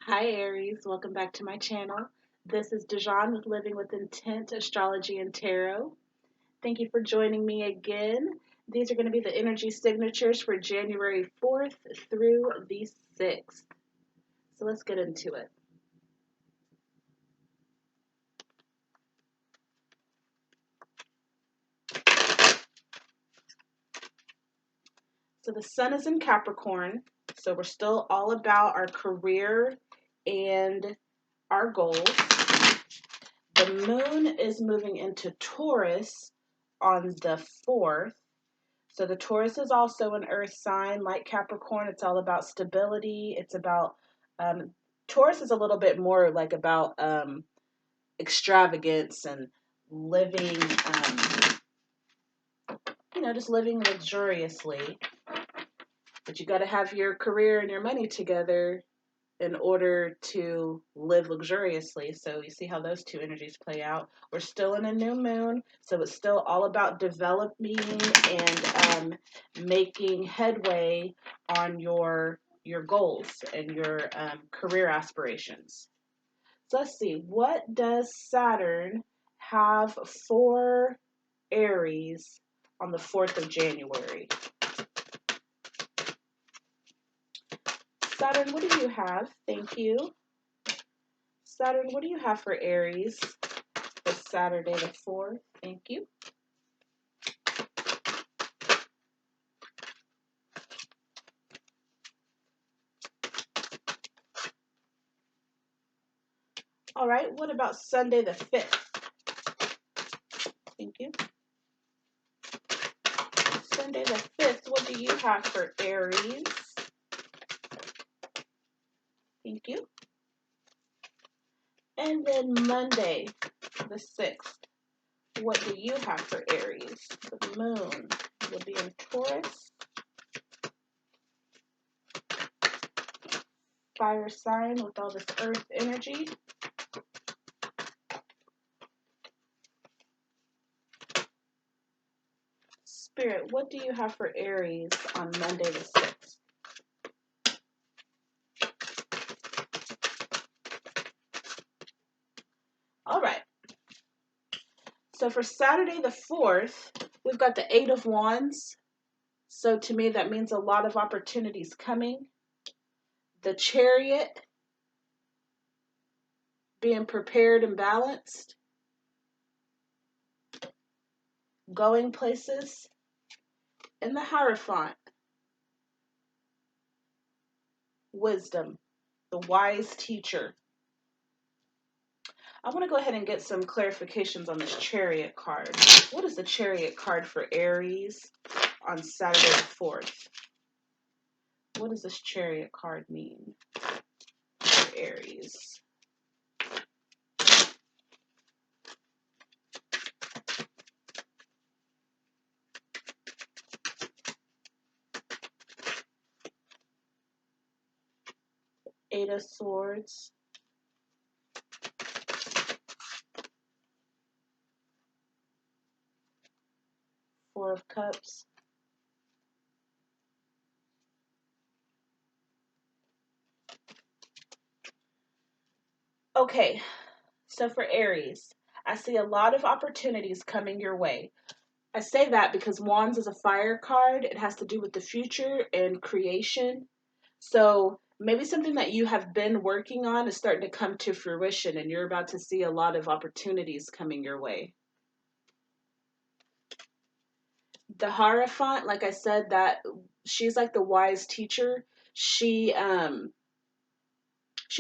Hi Aries, welcome back to my channel. This is Dijon with Living with Intent, Astrology and Tarot. Thank you for joining me again. These are going to be the energy signatures for January 4th through the 6th. So let's get into it. So the sun is in Capricorn, so we're still all about our career and our goals. The moon is moving into Taurus on the 4th. So the Taurus is also an earth sign like Capricorn. It's all about stability. It's about, Taurus is a little bit more like about extravagance and living, just living luxuriously. But you got to have your career and your money together in order to live luxuriously. So you see how those two energies play out. We're still in a new moon, so it's still all about developing and making headway on your goals and your career aspirations. So let's see, what does Saturn have for Aries on the 4th of January? Saturn, what do you have? Thank you. Saturn, what do you have for Aries for Saturday the 4th? Thank you. All right, what about Sunday the 5th? Thank you. Sunday the 5th, what do you have for Aries? Thank you. And then Monday the 6th, what do you have for Aries? The moon will be in Taurus. Fire sign with all this earth energy. Spirit, what do you have for Aries on Monday the 6th? All right. So for Saturday the 4th, we've got the Eight of Wands. So to me, that means a lot of opportunities coming. The Chariot, being prepared and balanced. Going places. And the Hierophant, wisdom, the wise teacher. I want to go ahead and get some clarifications on this Chariot card. What is the Chariot card for Aries on Saturday the 4th? What does this Chariot card mean for Aries? Eight of Swords. Four of Cups. Okay, so for Aries, I see a lot of opportunities coming your way. I say that because Wands is a fire card. It has to do with the future and creation. So maybe something that you have been working on is starting to come to fruition and you're about to see a lot of opportunities coming your way. The Hierophant, like I said, that she's like the wise teacher. She's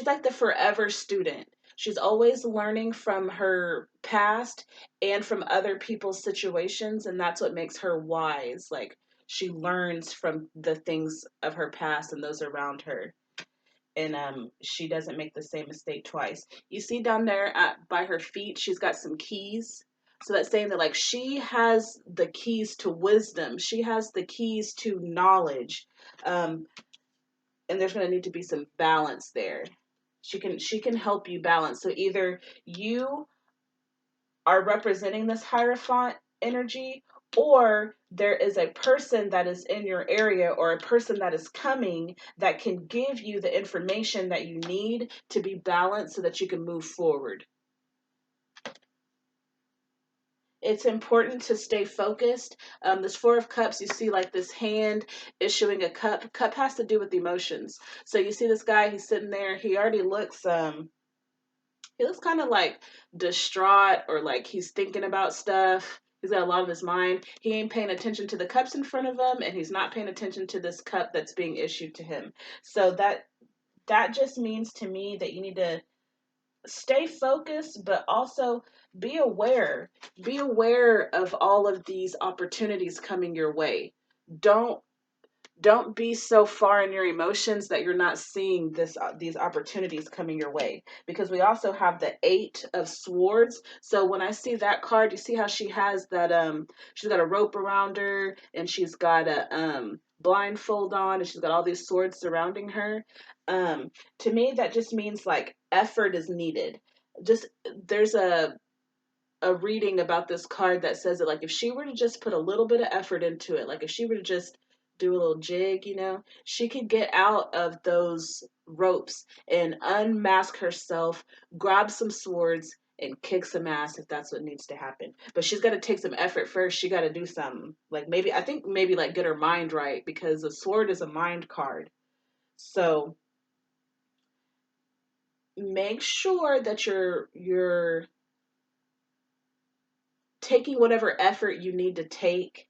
like the forever student. She's always learning from her past and from other people's situations, and that's what makes her wise. Like she learns from the things of her past and those around her. And she doesn't make the same mistake twice. You see down there by her feet, she's got some keys. So that's saying that like she has the keys to wisdom. She has the keys to knowledge. And there's going to need to be some balance there. She can help you balance. So either you are representing this Hierophant energy or there is a person that is in your area or a person that is coming that can give you the information that you need to be balanced so that you can move forward. It's important to stay focused. This Four of Cups, you see like this hand issuing a cup. Cup has to do with emotions. So you see this guy, he's sitting there. He looks kind of like distraught, or like he's thinking about stuff. He's got a lot on his mind. He ain't paying attention to the cups in front of him, and he's not paying attention to this cup that's being issued to him. So that just means to me that you need to stay focused, but also be aware. Be aware of all of these opportunities coming your way. Don't don't be so far in your emotions that you're not seeing these opportunities coming your way, because we also have the Eight of Swords. So when I see that card, you see how she has that she's got a rope around her, and she's got a blindfold on, and she's got all these swords surrounding her. To me that just means like effort is needed. Just there's a reading about this card that says that like if she were to just put a little bit of effort into it, like if she were to just do a little jig, she could get out of those ropes and unmask herself, grab some swords, and kick some ass if that's what needs to happen. But she's got to take some effort first. She got to do something. Like maybe I think maybe like get her mind right, because the sword is a mind card. So make sure that you're taking whatever effort you need to take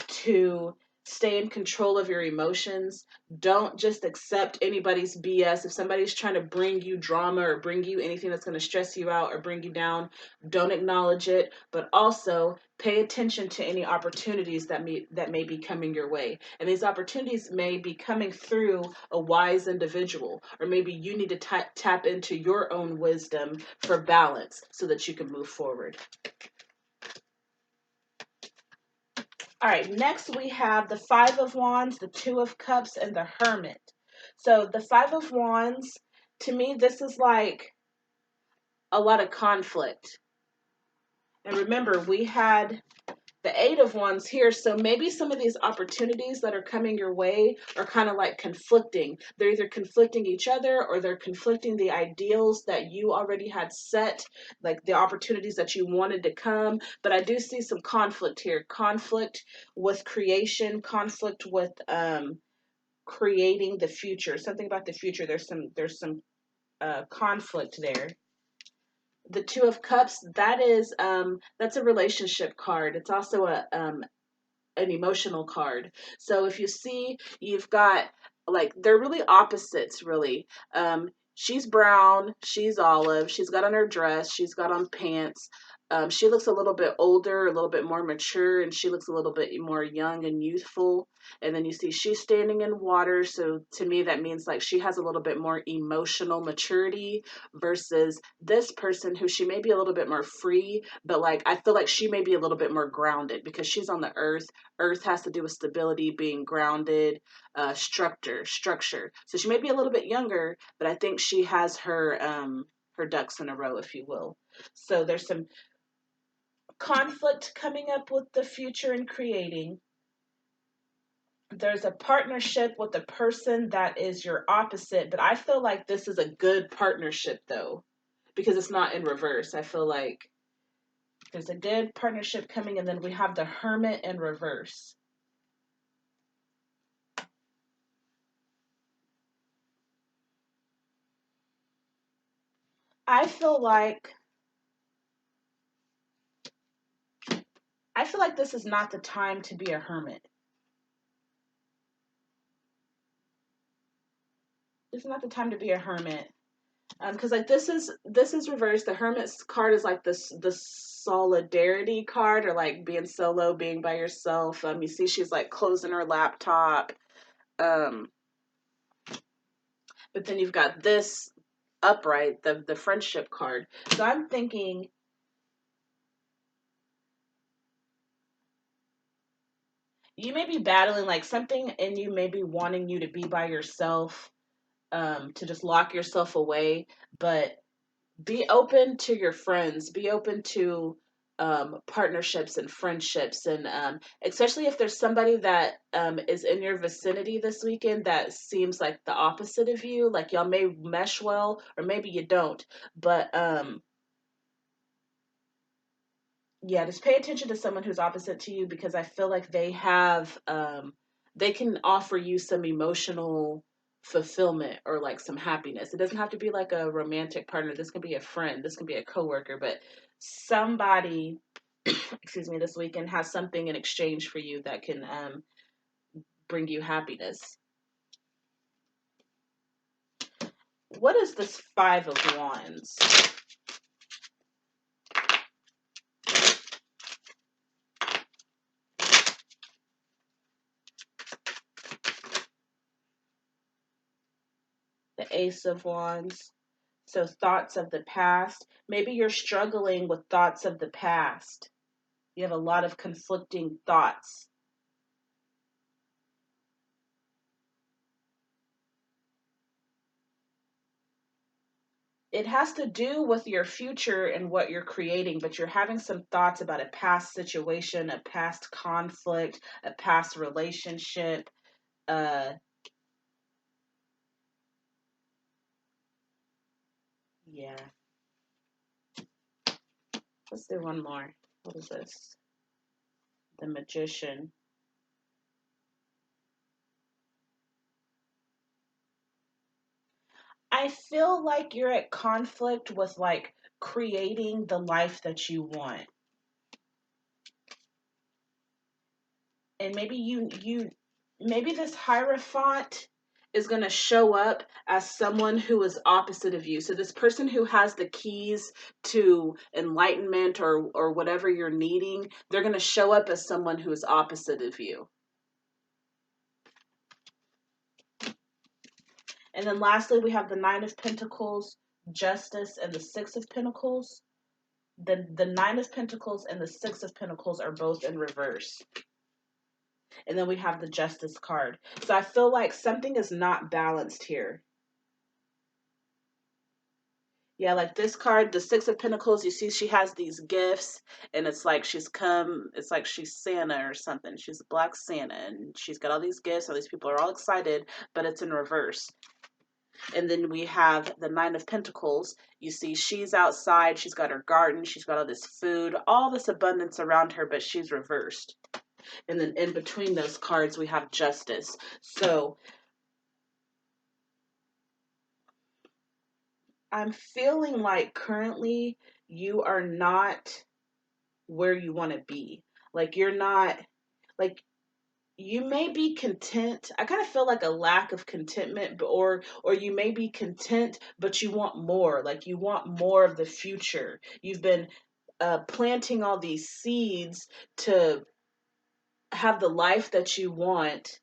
to stay in control of your emotions. Don't just accept anybody's BS. If somebody's trying to bring you drama or bring you anything that's going to stress you out or bring you down, don't acknowledge it, but also pay attention to any opportunities that may be coming your way. And these opportunities may be coming through a wise individual, or maybe you need to tap into your own wisdom for balance so that you can move forward. All right, next we have the Five of Wands, the Two of Cups, and the Hermit. So the Five of Wands, to me, this is like a lot of conflict. And remember, we had the Eight of Wands here, so maybe some of these opportunities that are coming your way are kind of like conflicting. They're either conflicting each other, or they're conflicting the ideals that you already had set, like the opportunities that you wanted to come. But I do see some conflict here. Conflict with creation, conflict with creating the future. Something about the future. There's some conflict there. The Two of Cups, that's a relationship card. It's also an emotional card. So if you see, you've got like they're really opposites, really. She's brown, she's olive, she's got on her dress, she's got on pants. She looks a little bit older, a little bit more mature, and she looks a little bit more young and youthful. And then you see she's standing in water, so to me that means like she has a little bit more emotional maturity versus this person who she may be a little bit more free, but like I feel like she may be a little bit more grounded because she's on the earth. Earth has to do with stability, being grounded, structure. So she may be a little bit younger, but I think she has her ducks in a row, if you will. So there's some conflict coming up with the future and creating. There's a partnership with a person that is your opposite, but I feel like this is a good partnership though, because it's not in reverse. I feel like there's a good partnership coming, and then we have the Hermit in reverse. I feel like this is not the time to be a hermit. This is not the time to be a hermit. Because like this is reversed. The Hermit's card is like this the solidarity card, or like being solo, being by yourself. You see she's like closing her laptop. Um, but then you've got this upright, the friendship card. So I'm thinking you may be battling like something, and you may be wanting you to be by yourself, to just lock yourself away. But be open to your friends. Be open to partnerships and friendships, and especially if there's somebody that is in your vicinity this weekend that seems like the opposite of you, like y'all may mesh well or maybe you don't, but yeah, just pay attention to someone who's opposite to you, because I feel like they can offer you some emotional fulfillment or like some happiness. It doesn't have to be like a romantic partner. This can be a friend, this can be a coworker, but somebody, excuse me, this weekend has something in exchange for you that can bring you happiness. What is this Five of Wands? The Ace of Wands. So thoughts of the past. Maybe you're struggling with thoughts of the past. You have a lot of conflicting thoughts. It has to do with your future and what you're creating, but you're having some thoughts about a past situation, a past conflict, a past relationship. Uh, yeah. Let's do one more. What is this? The Magician. I feel like you're at conflict with like creating the life that you want. And maybe this Hierophant is going to show up as someone who is opposite of you. So this person who has the keys to enlightenment or whatever you're needing, they're going to show up as someone who is opposite of you. And then lastly, we have the Nine of Pentacles, Justice, and the Six of Pentacles. The Nine of Pentacles and the Six of Pentacles are both in reverse. And then we have the Justice card. So I feel like something is not balanced here. Yeah, like this card, the Six of Pentacles, you see she has these gifts, and it's like she's Santa or something. She's a black Santa, and she's got all these gifts, all these people are all excited, but it's in reverse. And then we have the Nine of Pentacles. You see she's outside, she's got her garden, she's got all this food, all this abundance around her, but she's reversed. And then in between those cards, we have Justice. So I'm feeling like currently you are not where you want to be. Like you're not, like you may be content. I kind of feel like a lack of contentment, or you may be content, but you want more. Like you want more of the future. You've been planting all these seeds to have the life that you want,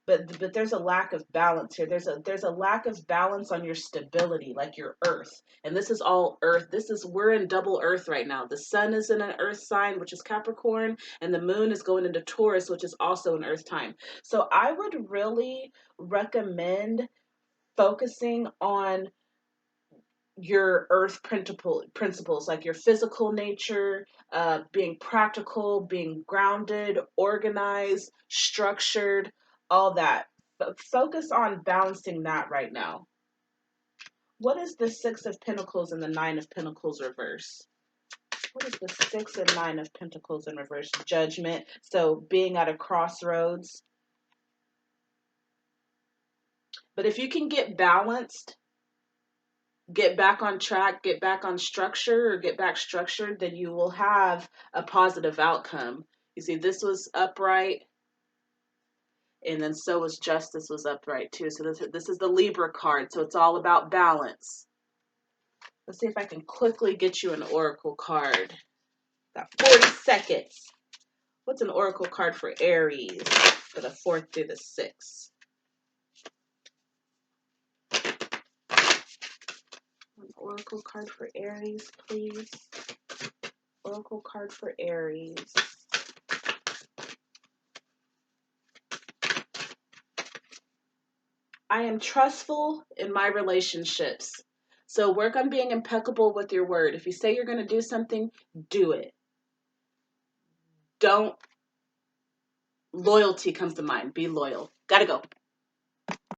but there's a lack of balance here. There's a lack of balance on your stability, like your earth. And this is all earth. We're in double earth right now. The sun is in an earth sign, which is Capricorn, and the moon is going into Taurus, which is also an earth time. So I would really recommend focusing on your earth principles, like your physical nature, being practical, being grounded, organized, structured, all that. Focus on balancing that right now. What is the Six of Pentacles and the Nine of Pentacles reverse? What is the Six and Nine of Pentacles in reverse? Judgment. So being at a crossroads. But if you can get balanced, get back on track, get back on structure, or get back structured, then you will have a positive outcome. You see, this was upright, and then so was Justice was upright too. So this is the Libra card. So it's all about balance. Let's see if I can quickly get you an oracle card. Got 40 seconds. What's an oracle card for Aries for the 4th through the 6th? An oracle card for Aries, please. Oracle card for Aries. I am trustful in my relationships. So work on being impeccable with your word. If you say you're going to do something, do it. Don't, loyalty comes to mind. Be loyal. Gotta go.